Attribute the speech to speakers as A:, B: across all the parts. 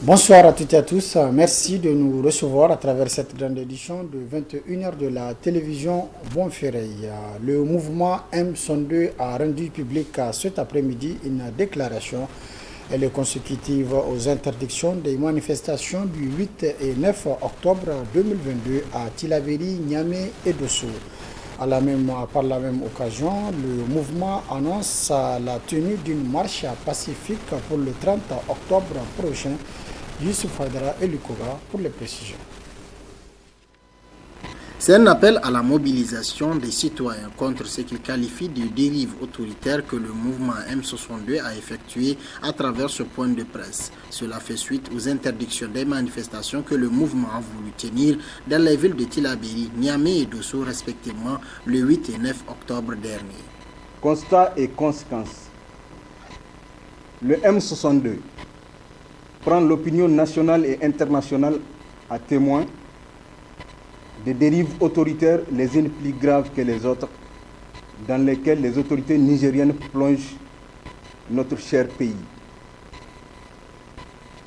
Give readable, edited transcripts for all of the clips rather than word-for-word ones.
A: Bonsoir à toutes et à tous. Merci de nous recevoir à travers cette grande édition de 21h de la télévision Bonferrey. Le mouvement M102 a rendu public cet après-midi une déclaration. Elle est consécutive aux interdictions des manifestations du 8 et 9 octobre 2022 à Tillabéri, Niamey et Dosso. Par la même occasion, le mouvement annonce la tenue d'une marche pacifique pour le 30 octobre prochain. Youssouf Hadra et Lukoga pour les précisions.
B: C'est un appel à la mobilisation des citoyens contre ce qu'ils qualifient de dérive autoritaire que le mouvement M62 a effectué à travers ce point de presse. Cela fait suite aux interdictions des manifestations que le mouvement a voulu tenir dans les villes de Tillabéri, Niamey et Dosso respectivement le 8 et 9 octobre dernier.
C: Constat et conséquences. Le M62 prend l'opinion nationale et internationale à témoin des dérives autoritaires les unes plus graves que les autres dans lesquelles les autorités nigériennes plongent notre cher pays,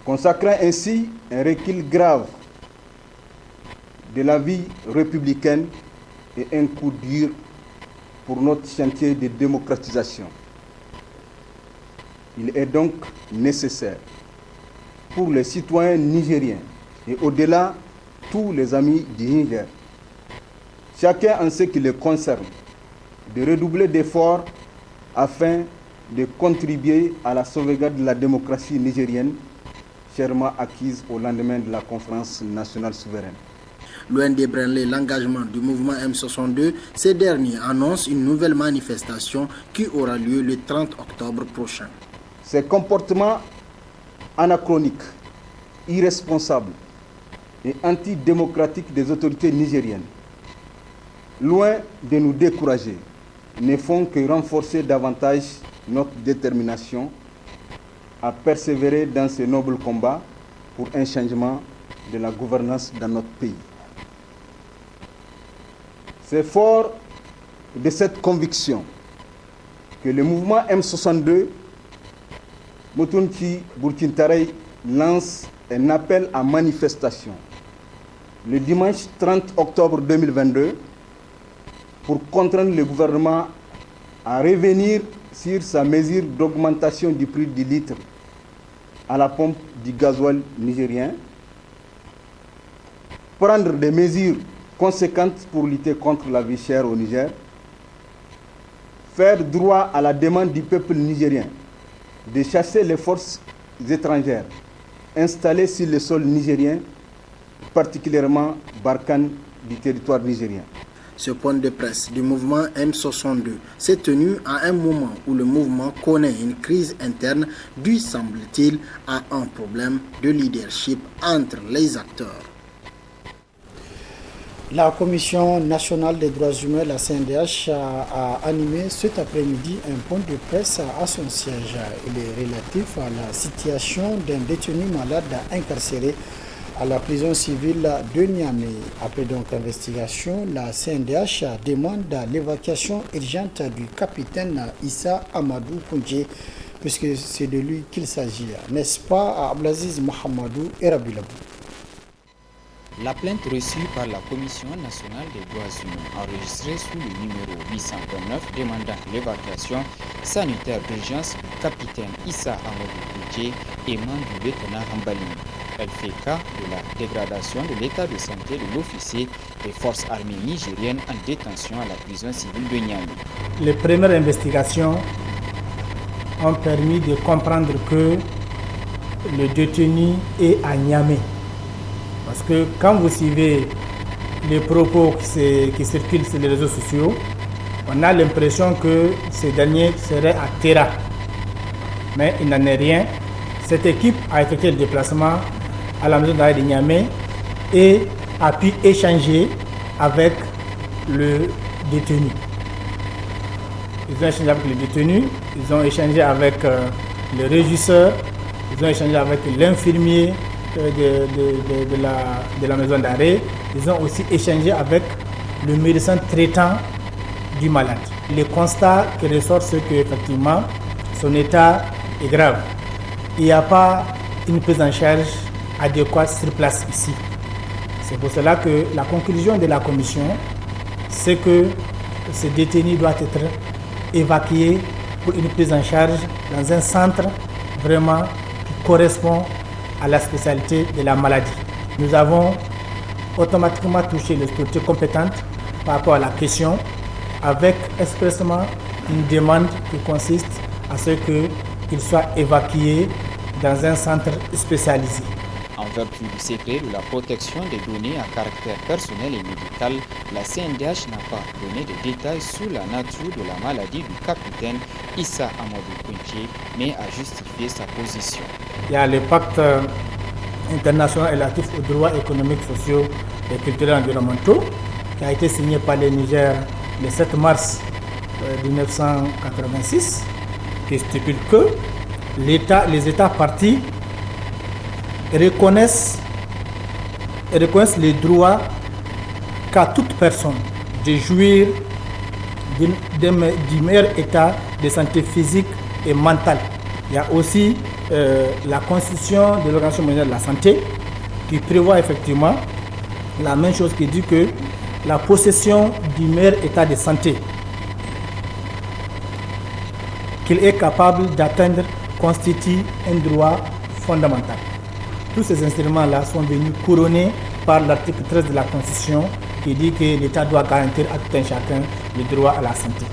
C: consacrant ainsi un recul grave de la vie républicaine et un coup dur pour notre chantier de démocratisation. Il est donc nécessaire pour les citoyens nigériens et au-delà tous les amis du Niger, chacun en ce qui les concerne, de redoubler d'efforts afin de contribuer à la sauvegarde de la démocratie nigérienne, chèrement acquise au lendemain de la conférence nationale souveraine.
B: Loin d'ébranler l'engagement du mouvement M62, ces derniers annoncent une nouvelle manifestation qui aura lieu le 30 octobre prochain.
C: Ces comportements anachroniques, irresponsables et antidémocratiques des autorités nigériennes, loin de nous décourager, ne font que renforcer davantage notre détermination à persévérer dans ce noble combat pour un changement de la gouvernance dans notre pays. C'est fort de cette conviction que le mouvement M62 Motunchi Burkintarey lance un appel à manifestation le dimanche 30 octobre 2022 pour contraindre le gouvernement à revenir sur sa mesure d'augmentation du prix du litre à la pompe du gasoil nigérien, prendre des mesures conséquentes pour lutter contre la vie chère au Niger, faire droit à la demande du peuple nigérien de chasser les forces étrangères installées sur le sol nigérien, particulièrement Barkhane du territoire nigérien.
B: Ce point de presse du mouvement M62 s'est tenu à un moment où le mouvement connaît une crise interne due, semble-t-il, à un problème de leadership entre les acteurs.
A: La Commission nationale des droits humains, la CNDH, a animé cet après-midi un point de presse à son siège. Il est relatif à la situation d'un détenu malade incarcéré à la prison civile de Niamey. Après donc investigation, la CNDH demande l'évacuation urgente du capitaine Issa Amadou Koundje, puisque c'est de lui qu'il s'agit. N'est-ce pas, Abdelaziz Mohamedou et Rabilabou?
D: La plainte reçue par la Commission nationale des droits humains, enregistrée sous le numéro 829 demandant l'évacuation sanitaire d'urgence du capitaine Issa Amadou Koundje émane du lieutenant Hambali. Elle fait cas de la dégradation de l'état de santé de l'officier des forces armées nigériennes en détention à la prison civile de Niamey.
E: Les premières investigations ont permis de comprendre que le détenu est à Niamey. Parce que quand vous suivez les propos qui circulent sur les réseaux sociaux, on a l'impression que ce dernier serait à Terra. Mais il n'en est rien. Cette équipe a effectué le déplacement à la maison d'arrêt de Niamey et a pu échanger avec le détenu. Ils ont échangé avec le détenu, ils ont échangé avec le régisseur, ils ont échangé avec l'infirmier de la maison d'arrêt. Ils ont aussi échangé avec le médecin traitant du malade. Le constat qui ressort, c'est qu'effectivement, son état est grave. Il n'y a pas une prise en charge adéquate sur place ici. C'est pour cela que la conclusion de la commission, c'est que ce détenu doit être évacué pour une prise en charge dans un centre vraiment qui correspond à la spécialité de la maladie. Nous avons automatiquement touché les autorités compétentes par rapport à la question avec expressément une demande qui consiste à ce qu'il soit évacué dans un centre spécialisé.
D: En vertu du secret de la protection des données à caractère personnel et médical, la CNDH n'a pas donné de détails sur la nature de la maladie du capitaine Issa Amadou Kounché, mais a justifié sa position.
E: Il y a le pacte international relatif aux droits économiques, sociaux et culturels environnementaux qui a été signé par le Niger le 7 mars 1986 qui stipule que les États partis reconnaissent les droits qu'a toute personne de jouir du meilleur état de santé physique et mentale. Il y a aussi la Constitution de l'Organisation mondiale de la santé qui prévoit effectivement la même chose, qui dit que la possession du meilleur état de santé qu'il est capable d'atteindre constitue un droit fondamental. Tous ces instruments-là sont venus couronnés par l'article 13 de la Constitution qui dit que l'État doit garantir à tout un chacun le droit à la santé.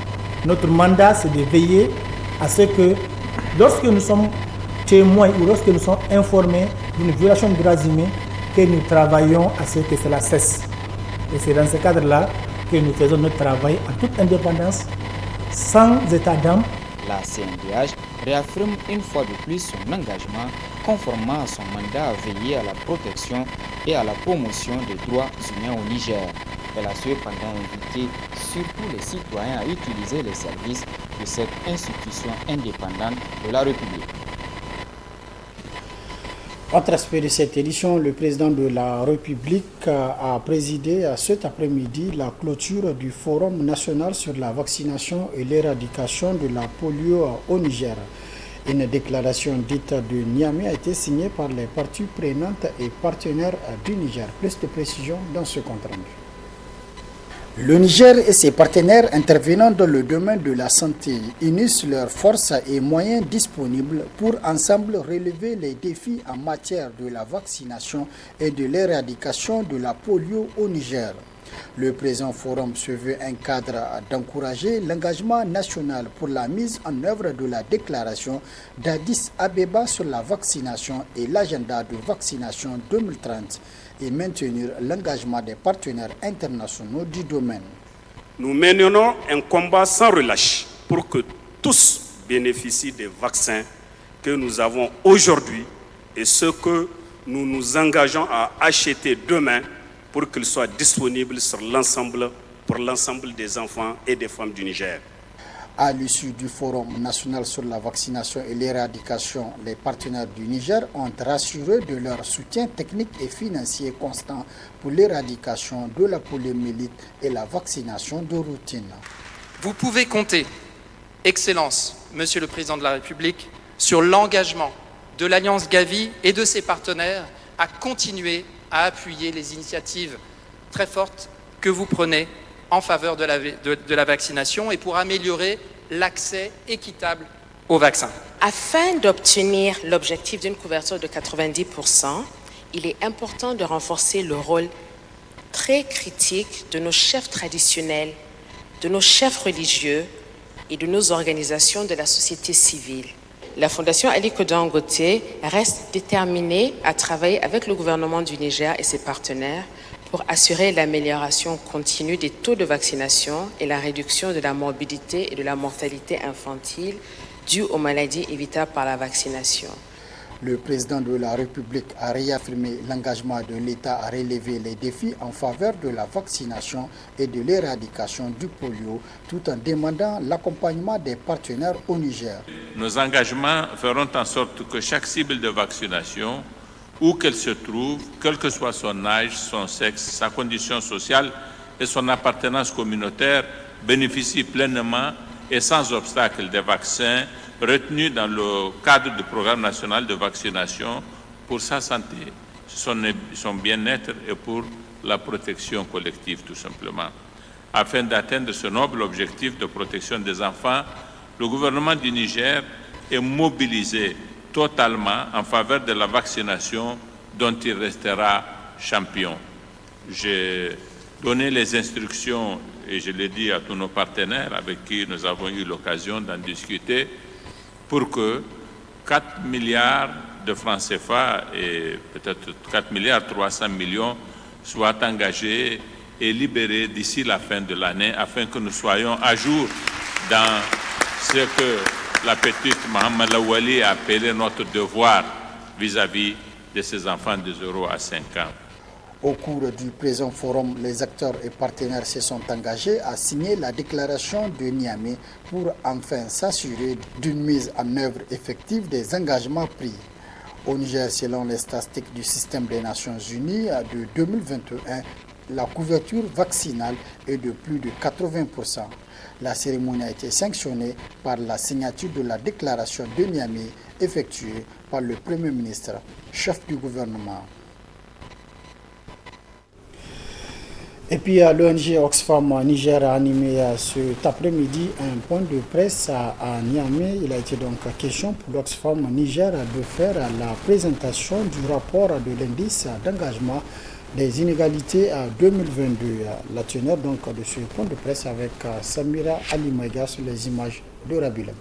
E: Notre mandat, c'est de veiller à ce que lorsque nous sommes témoins ou lorsque nous sommes informés d'une violation des droits humains, que nous travaillons à ce que cela cesse. Et c'est dans ce cadre-là que nous faisons notre travail en toute indépendance, sans état d'âme.
D: La CNDH réaffirme une fois de plus son engagement conformément à son mandat à veiller à la protection et à la promotion des droits humains au Niger. Elle a cependant invité surtout les citoyens à utiliser les services de cette institution indépendante de la République.
A: Autre aspect de cette édition, le président de la République a présidé cet après-midi la clôture du Forum national sur la vaccination et l'éradication de la polio au Niger. Une déclaration dite de Niamey a été signée par les parties prenantes et partenaires du Niger. Plus de précisions dans ce compte rendu. Le Niger et ses partenaires intervenant dans le domaine de la santé unissent leurs forces et moyens disponibles pour ensemble relever les défis en matière de la vaccination et de l'éradication de la polio au Niger. Le présent forum se veut un cadre d'encourager l'engagement national pour la mise en œuvre de la déclaration d'Addis Abeba sur la vaccination et l'agenda de vaccination 2030 et maintenir l'engagement des partenaires internationaux du domaine.
F: Nous mènerons un combat sans relâche pour que tous bénéficient des vaccins que nous avons aujourd'hui et ceux que nous nous engageons à acheter demain pour qu'ils soient disponibles pour l'ensemble des enfants et des femmes du Niger.
A: À l'issue du Forum national sur la vaccination et l'éradication, les partenaires du Niger ont rassuré de leur soutien technique et financier constant pour l'éradication de la poliomyélite et la vaccination de routine.
G: Vous pouvez compter, Excellence, Monsieur le Président de la République, sur l'engagement de l'Alliance Gavi et de ses partenaires à continuer à appuyer les initiatives très fortes que vous prenez en faveur de la vaccination et pour améliorer l'accès équitable aux vaccins.
H: Afin d'obtenir l'objectif d'une couverture de 90%, il est important de renforcer le rôle très critique de nos chefs traditionnels, de nos chefs religieux et de nos organisations de la société civile. La Fondation Aliko Dangote reste déterminée à travailler avec le gouvernement du Niger et ses partenaires pour assurer l'amélioration continue des taux de vaccination et la réduction de la morbidité et de la mortalité infantile due aux maladies évitables par la vaccination.
A: Le président de la République a réaffirmé l'engagement de l'État à relever les défis en faveur de la vaccination et de l'éradication du polio, tout en demandant l'accompagnement des partenaires au Niger.
I: Nos engagements feront en sorte que chaque cible de vaccination, où qu'elle se trouve, quel que soit son âge, son sexe, sa condition sociale et son appartenance communautaire, bénéficie pleinement et sans obstacle des vaccins retenus dans le cadre du programme national de vaccination pour sa santé, son bien-être et pour la protection collective tout simplement. Afin d'atteindre ce noble objectif de protection des enfants, le gouvernement du Niger est mobilisé totalement en faveur de la vaccination dont il restera champion. J'ai donné les instructions et je l'ai dit à tous nos partenaires avec qui nous avons eu l'occasion d'en discuter pour que 4 milliards de francs CFA et peut-être 4 milliards 300 millions soient engagés et libérés d'ici la fin de l'année afin que nous soyons à jour dans ce que la petite Mohamed Lawali a appelé notre devoir vis-à-vis de ces enfants de 0 à 5 ans.
A: Au cours du présent forum, les acteurs et partenaires se sont engagés à signer la déclaration de Niamey pour enfin s'assurer d'une mise en œuvre effective des engagements pris. Au Niger, selon les statistiques du système des Nations Unies de 2021, la couverture vaccinale est de plus de 80%. La cérémonie a été sanctionnée par la signature de la déclaration de Niamey effectuée par le Premier ministre, chef du gouvernement. Et puis l'ONG Oxfam Niger a animé cet après-midi un point de presse à Niamey. Il a été donc question pour l'Oxfam Niger de faire la présentation du rapport de l'indice d'engagement des inégalités à 2022. La teneur donc de ce point de presse avec Samira Ali Maïga sur les images de Rabilab.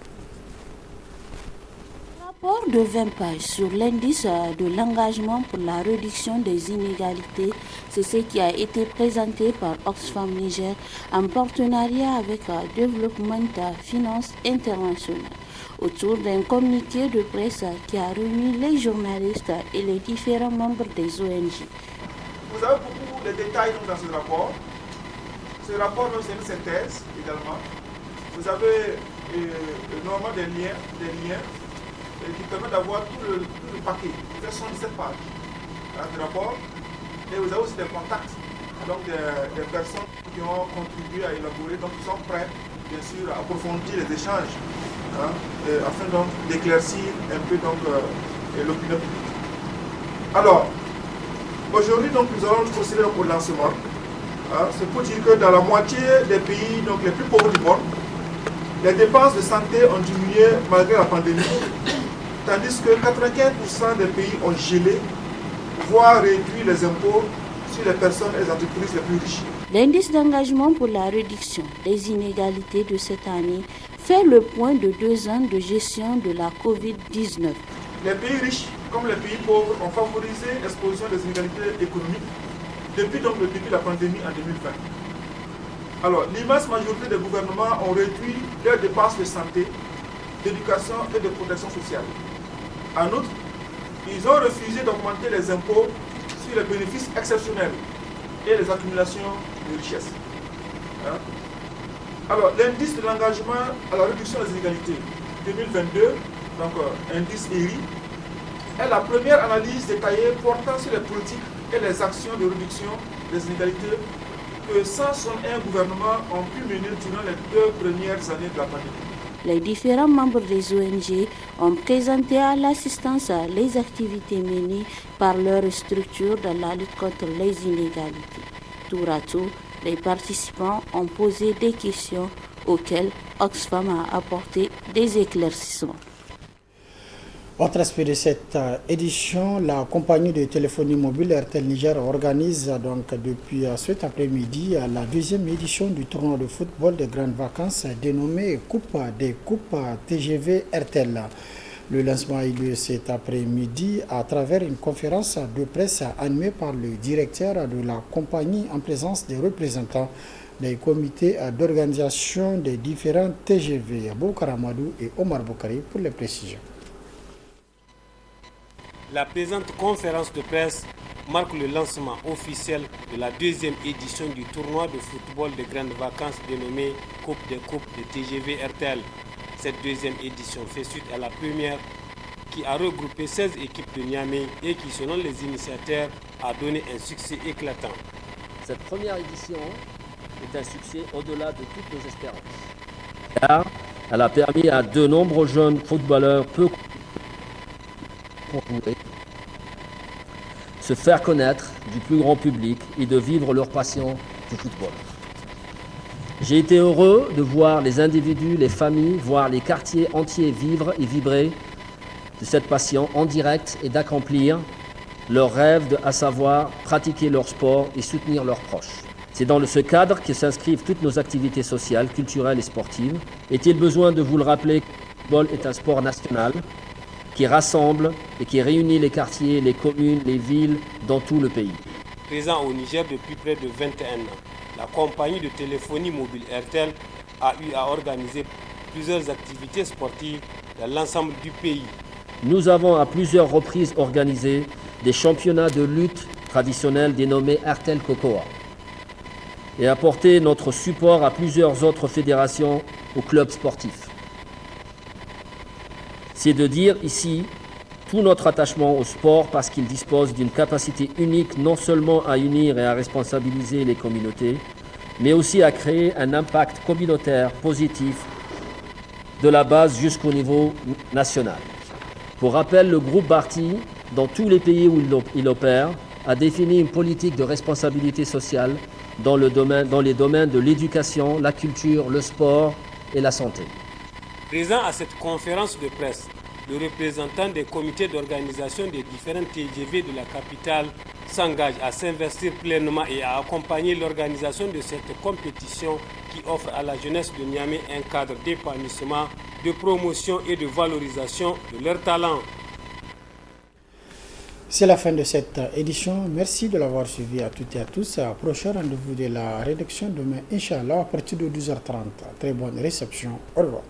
J: Rapport de 20 pages sur l'indice de l'engagement pour la réduction des inégalités, c'est ce qui a été présenté par Oxfam Niger en partenariat avec Development Finance International autour d'un communiqué de presse qui a réuni les journalistes et les différents membres des ONG.
K: Vous avez beaucoup de détails dans ce rapport. Ce rapport, c'est une synthèse également. Vous avez normalement des liens qui permettent d'avoir tout le paquet. Vous avez 77 pages de rapport. Et vous avez aussi des contacts, donc des personnes qui ont contribué à élaborer, donc ils sont prêts, bien sûr, à approfondir les échanges, afin donc d'éclaircir un peu l'opinion publique. Alors, aujourd'hui, donc, nous allons procéder au lancement. C'est pour dire que dans la moitié des pays donc, les plus pauvres du monde, les dépenses de santé ont diminué malgré la pandémie, tandis que 95% des pays ont gelé, voire réduit les impôts sur les personnes et les entreprises les plus riches.
J: L'indice d'engagement pour la réduction des inégalités de cette année fait le point de 2 ans de gestion de la COVID-19.
K: Les pays riches, comme les pays pauvres, ont favorisé l'explosion des inégalités économiques depuis le début de la pandémie en 2020. Alors, l'immense majorité des gouvernements ont réduit leurs dépenses de santé, d'éducation et de protection sociale. En outre, ils ont refusé d'augmenter les impôts sur les bénéfices exceptionnels et les accumulations de richesses. Alors, l'indice de l'engagement à la réduction des inégalités 2022, donc indice ERI, est la première analyse détaillée portant sur les politiques et les actions de réduction des inégalités que 161 gouvernements ont pu mener durant les 2 premières années de la pandémie.
J: Les différents membres des ONG ont présenté à l'assistance les activités menées par leurs structures dans la lutte contre les inégalités. Tour à tour, les participants ont posé des questions auxquelles Oxfam a apporté des éclaircissements.
A: Autre aspect de cette édition, la compagnie de téléphonie mobile RTL Niger organise donc depuis cet après-midi la 2e édition du tournoi de football des grandes vacances dénommé Coupe des Coupes TGV RTL. Le lancement a eu lieu cet après-midi à travers une conférence de presse animée par le directeur de la compagnie en présence des représentants des comités d'organisation des différents TGV, Boukara Amadou et Omar Boukari pour les précisions.
L: La présente conférence de presse marque le lancement officiel de la 2e édition du tournoi de football des grandes vacances dénommé Coupe des Coupes de TGV RTL. Cette 2e édition fait suite à la première qui a regroupé 16 équipes de Niamey et qui, selon les initiateurs, a donné un succès éclatant.
M: Cette première édition est un succès au-delà de toutes nos espérances. Car elle a permis à de nombreux jeunes footballeurs peu concourus se faire connaître du plus grand public et de vivre leur passion du football. J'ai été heureux de voir les individus, les familles, voir les quartiers entiers vivre et vibrer de cette passion en direct et d'accomplir leur rêve, à savoir pratiquer leur sport et soutenir leurs proches. C'est dans ce cadre que s'inscrivent toutes nos activités sociales, culturelles et sportives. Est-il besoin de vous le rappeler que le football est un sport national qui rassemble et qui réunit les quartiers, les communes, les villes dans tout le pays.
L: Présent au Niger depuis près de 21 ans, la compagnie de téléphonie mobile Airtel a eu à organiser plusieurs activités sportives dans l'ensemble du pays.
M: Nous avons à plusieurs reprises organisé des championnats de lutte traditionnels dénommés Airtel Cocoa et apporté notre support à plusieurs autres fédérations ou clubs sportifs. C'est de dire ici tout notre attachement au sport parce qu'il dispose d'une capacité unique non seulement à unir et à responsabiliser les communautés, mais aussi à créer un impact communautaire positif de la base jusqu'au niveau national. Pour rappel, le groupe Barty, dans tous les pays où il opère, a défini une politique de responsabilité sociale dans les domaines de l'éducation, la culture, le sport et la santé.
L: Présent à cette conférence de presse, le représentant des comités d'organisation des différents TGV de la capitale s'engage à s'investir pleinement et à accompagner l'organisation de cette compétition qui offre à la jeunesse de Niamey un cadre d'épanouissement, de promotion et de valorisation de leurs talents.
A: C'est la fin de cette édition. Merci de l'avoir suivi à toutes et à tous. Prochain rendez-vous de la rédaction demain, Inch'Allah, à partir de 12h30. Très bonne réception. Au revoir.